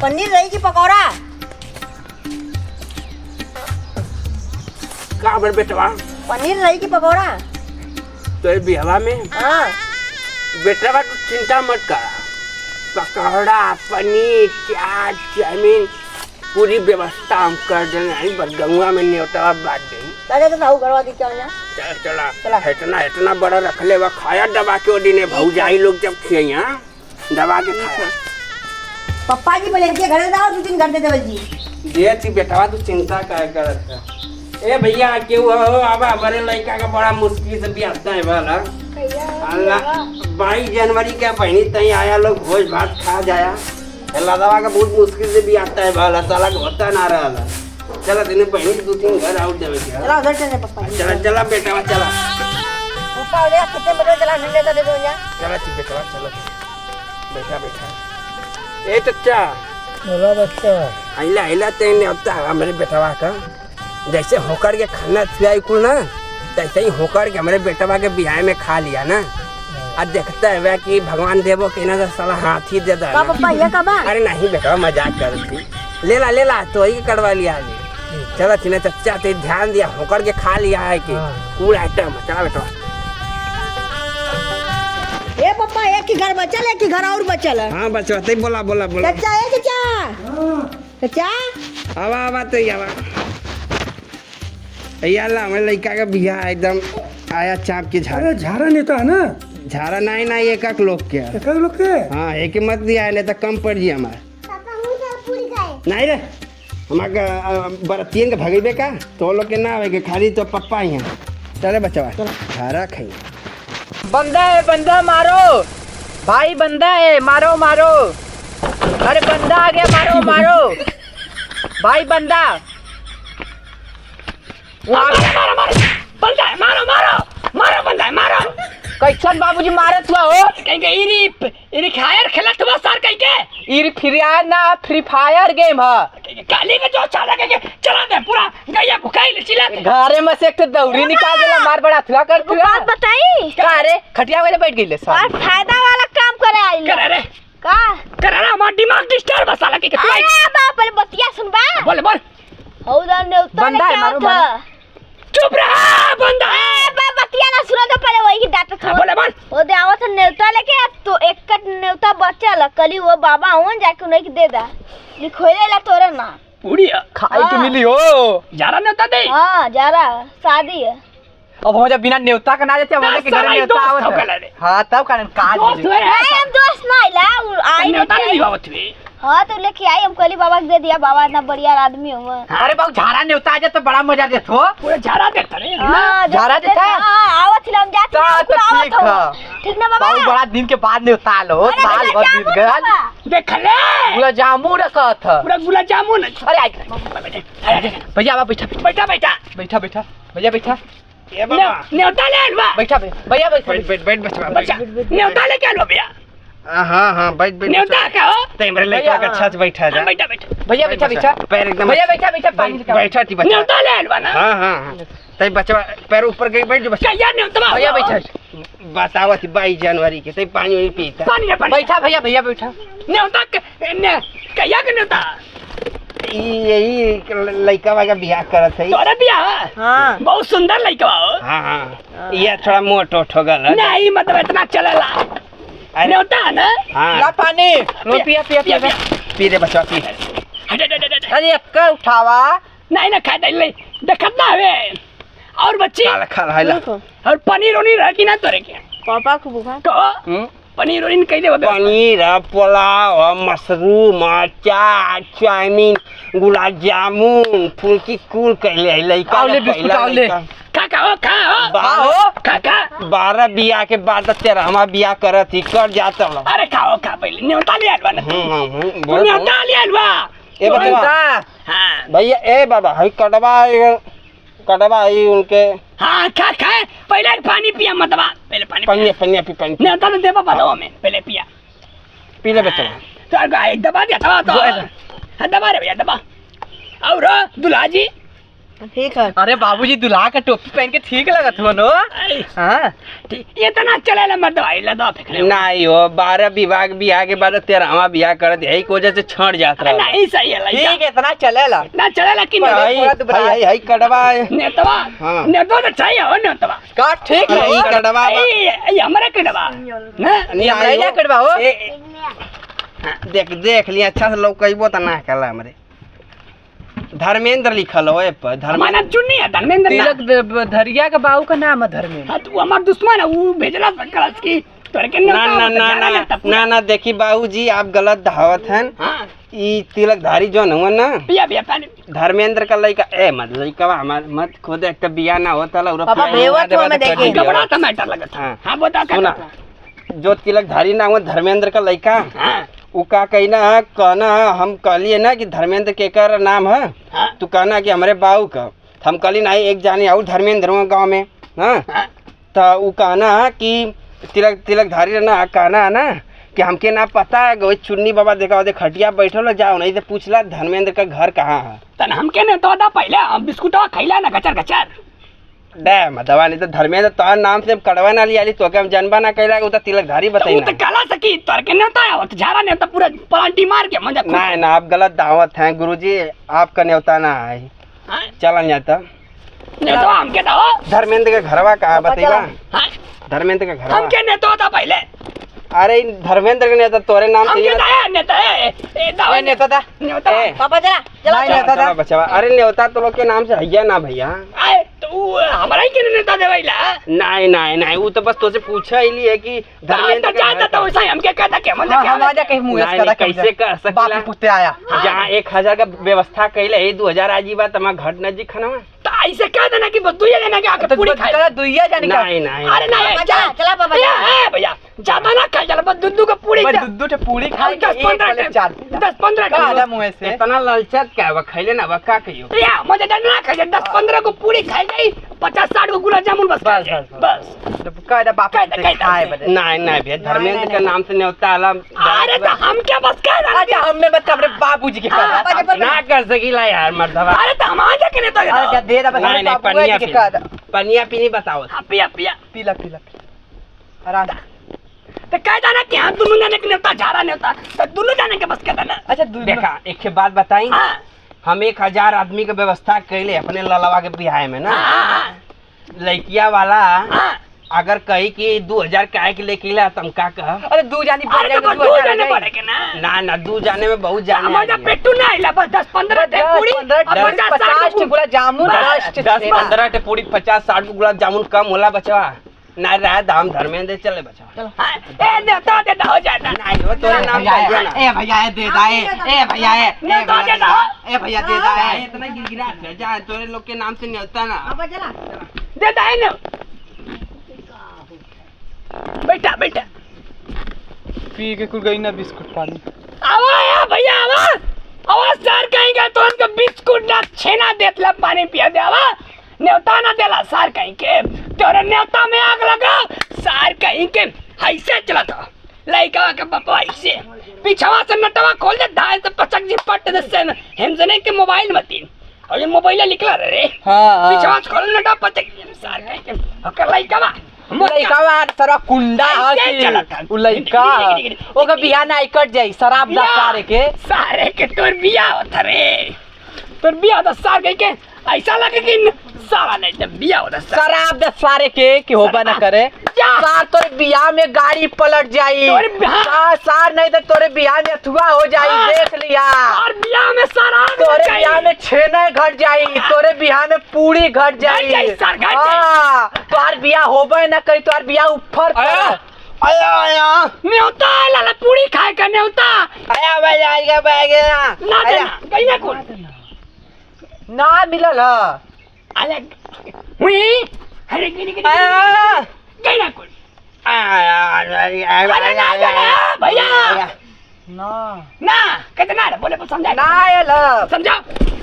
पनीर रही की पकौड़ा का बर बेटवा पनीर रही की पकौड़ा तो बिहवा में हाँ बेटवा तू चिंता मत कर पकौड़ा पनीर चाट चाउमीन पूरी व्यवस्था हम कर देंगे बरगुआ में न्योता बांट देंगे दादा तो नाऊ करवा दी क्या यहाँ चला चला इतना बड़ा रख ले खाया दबा के दिन भौजाई लोग जब खिया दबा के खाया पप्पा जी बोले के घर जाओ 2-3 घंटे देवल जी दे थी बेटवा तू चिंता काय करत है ए भैया केहू हो अब हमारे लड़का का बड़ा मुश्किल से ब्याहता है वाला अल्लाह 22 जनवरी के पहनी तई आया लोग भोज भात खा जाया लदवा का बहुत मुश्किल से भी आता है वाला साला होता ना रहा चला तेने पहनी 2-3 घर आउट देवे के चला उधर चले पप्पा जी चला चला बेटा चला पप्पा ले कितने बजे चला ठंडे दे दो यहाँ चला ची बेटा चला बैठा बैठा ए चचा बोला बच्चा आइला तेने होता है मेरे बेटवा का जैसे होकर के खाना खिलाई कुल ना तैसे ही होकर के हमारे बेटवा के बिहार में खा लिया ना और देखता है वह कि भगवान देवो के ना साला हाथी दे दे पप्पा ये कब अरे नहीं बेटा मजाक कर रही ले ला तो ही करवा लिया आगे चलो चिन्ह चचा ते ध्यान दिया होकर के खा लिया है कि कूल आइटम चला बेटा ए पप्पा एक ही घर बचल एक ही घर और बचल है हाँ बच्चा ते बोला चाचा ए चाचा चाचा आवा तो आवा याला हमारे लड़का का बियाह एकदम आया चाप के झाड़ा झारा नेता है ना झाड़ा नहीं एक लोग के एक लोग के हाँ एक मत दिया है नहीं तो कम पड़ जी हमारे नहीं रे हमारे बरतियन के भगेबे का तो लोग के ना आवे खाली तो पप्पा ही हैं चले बच्चा झाड़ा खाई बंदा मारो भाई बंदा है मारो अरे बंदा आ गया मारो भाई बंदा कैसन बाबूजी मारत हुआ हो इरी खायर खेलत हुआ सर कह के इरी फ्री फायर गेम है काली में जो चाला के चला दे पूरा गैया को काई चिल्ला घरे में से एक तो दौरी निकाल देला मार बड़ा थुआ कर थुआ बात बताई का रे खटिया वाले बैठ गइले और सब फायदा वाला काम करे आई करे रे का करे रे हमार दिमाग डिस्टर्ब साला के तू आई अरे बाप रे बतिया सुनबा बोल हौदा ने उतर बंदा है, मारो, मारो। चुप रहा बंदा बा बतिया ना सुना तो पहले वही की डाटा हाँ, बोले वो दे आवत नेवता लेके तो एक कट नेवता बचल कली वो बाबा हुन जाके उन्हें के दे दा लिखोले ला तोरे ना पूरी खाई के मिली हो जारा ने होता दे हां जरा शादी है अब हम जब बिना नेवता का ना जाते हम के घर नेवता आवत हां तब कारण काज हम दोस्त ना आइला आई नेवता नहीं आवत हुए हां तो लेके आई हम कली बाबा के दे दिया बाबा इतना बढ़िया आदमी हुआ अरे बाबू झाड़ा नेवता आ जाए तो बड़ा मजा देत हो पूरा जारा देता रे हां झाड़ा देता हां आवत हम जाते तो ठीक है ठीक ना बाबा बहुत बड़ा दिन के बाद नेवता आलो साल भर बीत गया देख ले गुलाब जामुन रखत पूरा गुलाब जामुन अरे भैया आप बैठा भैया बैठा ये बाबा नेवता ले आलवा भैया बैठ बच्चा नेवता लेके आलो भैया हाँ बैठ नेवता का हो ते मेरे लड़का का अच्छा से बैठा जा बैठा भैया बैठा पैर एकदम भैया पानी निकाल बैठा थी बच्चा नेवता ले आलवा ना हाँ ते बच्चा पैर ऊपर गई बैठ जो बच्चा क्या यार नेवता भैया बैठा बतावा थी 22 जनवरी के ते पानी नहीं पीता पानी ने पानी बैठा भैया बैठा नेवता क्या के नेवता यही लड़का वाला बियाह करत है तोरा बियाह हां बहुत सुंदर लड़का हो हाँ ये थोड़ा मोट हो गल नहीं मतलब इतना चलेला अरे होता है ना ला पानी लो पिया पी रे बच्चा पी अरे एक्का उठावा नहीं ना खा दे देखत ना हवे और बच्ची खा ला और पनीर उनीर है कि ना तोरे के पापा को बुखार तो पनीर उनीर कह दे पनीर पुलाव मशरूम चाट चाउमीन गुलाब जामुन फुल्की कुल कहले लइका खा 12 बियाह के बाद 13वां बियाह करत ही कर जात अरे खाओ खा पहले न्योता ले आलवा ना बोल न्योता ले आलवा ए बता हां भैया ए बाबा हई कटवा ही उनके हाँ खा पहले पानी पिया मतवा पहले पनिया पी पानी न्योता तो दे बताओ हमें पहले पिया पी ले बच्चा तो एक दबा दिया था तो दबा रे भैया दबा और दुल्हा जी ठीक है। अरे बाबूजी दुल्हा का टोपी पहन के ठीक लगत हो नो। हाँ ठीक इतना चलेला मत दवाई ला दो फेंकले नहीं हो 12 विवाह बियाह के बाद 13वां बियाह कर दे यही की वजह से छड़ जात रहा नहीं सही है लइका ठीक है, इतना चलेला। इतना चलेला कि हई कड़वा नेतवा हाँ। नेतवा तो चाहिए हो नेतवा का ठीक है हई कड़वा ए हमारा कड़वा नहीं कड़वा हो। देख लिया अच्छा से लोग कहबो त ना कहला हमरे धर्मेंद्र लिखल हो ए पर हमारा चुन्नी है धर्मेंद्र ना। तिलक धरिया का बाबू का नाम है धर्मेंद्र। हाँ, तू हमार दुश्मन है वो भेजला सकलस की तोरे के ना ना ना ना ना ना देखी बाबूजी आप गलत धावत हैं। हां ई तिलकधारी जोन हुआ ना पिया पिया पानी धर्मेंद्र का लड़का ए मत लड़का हमार मत खुद एक बिया ना होता ला पापा बेवत हो मैं देखे बड़ा टमाटर लगता हाँ। हां बता सुना जो तिलकधारी ना हुआ धर्मेंद्र का लड़का हां उ का कहना कहना हम कहलिए ना कि धर्मेंद्र के कर नाम है तू कहना कि हमारे बाबू का हम कहली नहीं एक जाने और धर्मेंद्र हुआ गाँव में हाँ तो उ कहना कि तिलकधारी ना कहना है ना कि हमके ना पता है वही चुन्नी बाबा देखा दे खटिया बैठल जाओ नहीं तो पूछला धर्मेंद्र का घर कहाँ है तन हमके ने तो दा पहले हम बिस्कुटवा खैला ना गचर गचर डे मदवा नहीं तो धर्मेंद्र तोहर नाम से कड़वा ना लिया तो हम जनबा ना कहला उ तो तिलकधारी तो बताई तो काला सकी तोर के नेता है तो झारा नेता पूरा पलांटी मार के मजा नहीं ना आप गलत दावत हैं गुरुजी आपका न्योता ना है चलन जाता नेता हमके दो धर्मेंद्र का घरवा कहाँ बताइबा हां धर्मेंद्र का घरवा हमके नेता था पहले अरे धर्मेंद्र का नेता तोरे नाम से हमके दया नेता है ए दवा नेता था नेता ए, पापा चला चला नहीं नेता था। बचवा अरे न्योता तो लोग के नाम से हैया ना भैया आए तो हमारा ही के नेता देवैला नहीं नहीं नहीं वो तो बस तुझसे पूछा ही लिए कि धर्मेंद्र तो का जाता घर तो वैसा हमके कहता के मन हम आजा कहीं मुंह नहीं, इसका कैसे कर सकेला? बाप पुते आया। जहाँ 1000 का व्यवस्था कैले 2000 आजी बात हमारा घट न जी खनवा तो ऐसे कह देना कि बस दुइया देना के आके तो पूरी खाए दुइया जाने का नहीं नहीं अरे नहीं पापा चला चला पापा भैया चला ए भैया ज्यादा ना खा चल बस दूध का पूरी बस दूध से पूरी खाए के 10-15 आधा मुंह से इतना ललचत क्या है खैले ना वक्का कहियो भैया मुझे ना खा 10-15 को पूरी खाई गई 50-60 को गुलाब जामुन बस खा जाए। बस तो कहदा बाप कहदा खाए बदे। नहीं नहीं भैया धर्मेंद्र के नाम से न्योता आला अरे तो हम क्या बस कह रहे अच्छा हमने बता अपने बाबूजी के हाँ, कहदा पापा ना कर सकीला यार मर्दवा अरे तो हम आजा के नेता अरे क्या दे दा बस नहीं नहीं बाबू पनिया के कहदा पनिया पीनी बताओ हाँ पिया पिया पीला पीला आराम तो कह जाना कि हम दोनों जाने के नेता झारा नेता तो दोनों जाने के बस कहता ना अच्छा देखा एक बात बताई हाँ हम 1000 आदमी के व्यवस्था कैले अपने ललवा के बिहार में ना हाँ लड़किया वाला हाँ अगर कही कि 2000 काहे के लेके ला तुम का कह अरे दू जानी पड़ अरे तो जाएगा बस दो जाने पड़ेगा ना ना ना दू जाने में बहुत जाने हमारा पेट्रोल ना हिला बस 10-15 दे पूरी 50 गुलाब जामुन 10-15 पूरी 50-60 को गुलाब जामुन कम होला बचवा ना रहा दाम धर्मेंद्र चले बचवा ए नेता दे हो जाता नहीं हो तोरे नाम का दिया ना ए भैया दे दा ए भैया नेता दे दो ए भैया दे दा इतना गिरगिरा जा तोरे लोग के नाम से न्योता ना पापा चला देता है ना बैठा बैठा पी के कुल गई ना बिस्कुट पानी आवा भैया आवा आवा सर कहेंगे तो उनको बिस्कुट ना छेना देतला पानी पिया दे आवा न्योता ना देला सर कहीं के तेरे न्योता में आग लगा सर कहीं के ऐसे चला था लड़का के पापा ऐसे पीछवा से नटवा खोल दे धाय से पचक जी पट दे से हमजने के मोबाइल में तीन और ये मोबाइल निकला रे हां पीछवा से खोल नटवा पचक सर कहीं के ओकर लड़का लइका सारा कुंडा उ लइका ओके बियाह ना कट जाई शराब दा सारे के तोर बियाह होत रे तोर बियाह दा सारे के ऐसा लगे कि सारा नहीं तो बियाह होता शराब दा सारे के होबा ना करे सार तोरे बियाह में गाड़ी पलट जाई सार नहीं तो तोरे बियाह में अथुआ हो जाई देख लिया और बियाह में सारा तोरे बियाह में छेना घट जाई तोरे बियाह में पूरी घट जाई हां तोर बियाह होबे ना करी तोर बियाह ऊपर आया आया न्योता लाला पूरी खाए का न्योता आया भाई आएगा बैगेगा ना देना कहीं ना कौन ना मिलल ह अलग हुई अरे गिरी आया कहीं ना कौन आया भैया ना ना कितना रे बोले समझा ना आयल समझा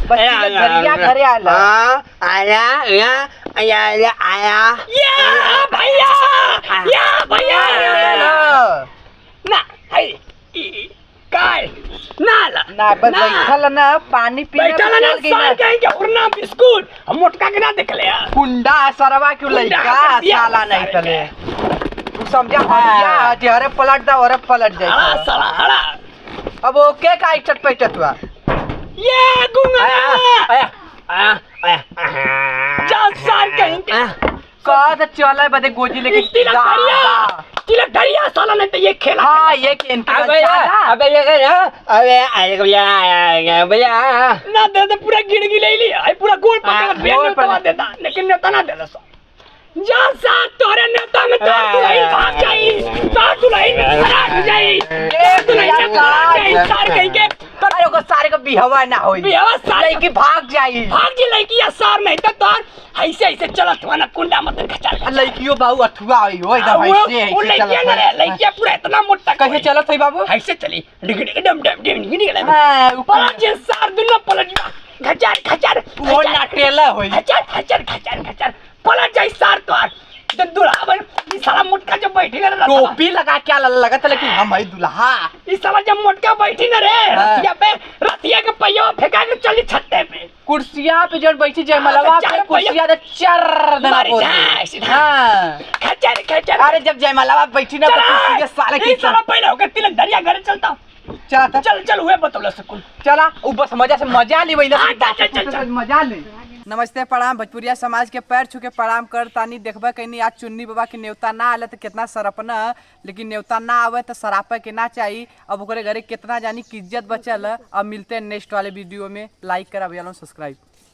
बस दरिया घरे आयल आया आया आया आया या भैया ना ना हाय काय नाला ना बस बैठल ना पानी पीने बैठल ना सार कहेंगे उड़ना बिस्कुट हम मोटका के ना देख ले कुंडा सरवा क्यों लइका साला नहीं तले तू समझा हटिया जेहरे पलट दा और पलट हाँ जाए साला हड़ा अब ओके का इचट पैटत हुआ ये गुंगा जा सार कहेंगे कद चले बदे गोजी लेके तिलक धरिया साला नहीं तो ये खेला हाँ ये केन के अबे ये भैया भैया ना दे दे पूरा गिड़गी ले लिया है पूरा गोल पकड़ बेल दबा देता लेकिन नेता ना देता सो जा साथ तोरे नेता में तो दुलाई भाग जाई तो दुलाई में खराब हो जाई ये दुलाई में खराब जाई सार कहीं के अरे को सारे को बिहवा ना होई बिहवा सारे लड़की भाग जाई लड़की या सार नहीं तो तोर ऐसे ऐसे चलत हुआ ना कुंडा मत खचा लड़कियों बाबू अठुआ होई हो एकदम ऐसे वो लड़कियां ना रे लड़कियां पूरा इतना मोटा कैसे चलत है बाबू ऐसे चली डिगडी डम डम डम निकल ऊपर जे सार दुनो पलट खचार खचार वो नाटेला होई खचार खचार खचार खचार पलट जाई सार तोर तो दुल्हा बन ई साला मोटका जब बैठी ना टोपी लगा क्या लगत है लेकिन हम भाई दुल्हा ई साला जब मोटका बैठी ना रे रतिया के पहिया फेंका के चली छत्ते पे कुर्सिया पे जो बैठी जय मलवा पे कुर्सिया दे चर देना बोल हां खचार खचार अरे जब जय मलवा बैठी ना कुर्सिया साले की साला पहले होके तिलक दरिया घर चलता चला चल चल हुए बतौला सकूल चला उ बस मजा से मजा ले वही चल मजा ले नमस्ते प्रणाम भोजपुरिया समाज के पैर छू के प्रणाम कर तानी देखबा कहीं आज चुन्नी बाबा के न्योता ना आले तो कितना सरपना लेकिन न्योता ना आवे तो सरापे के ना चाहिए अब ओकरे घरे कितना जानी की इज्जत बचल अब मिलते हैं नेक्स्ट वाले वीडियो में लाइक कर सब्सक्राइब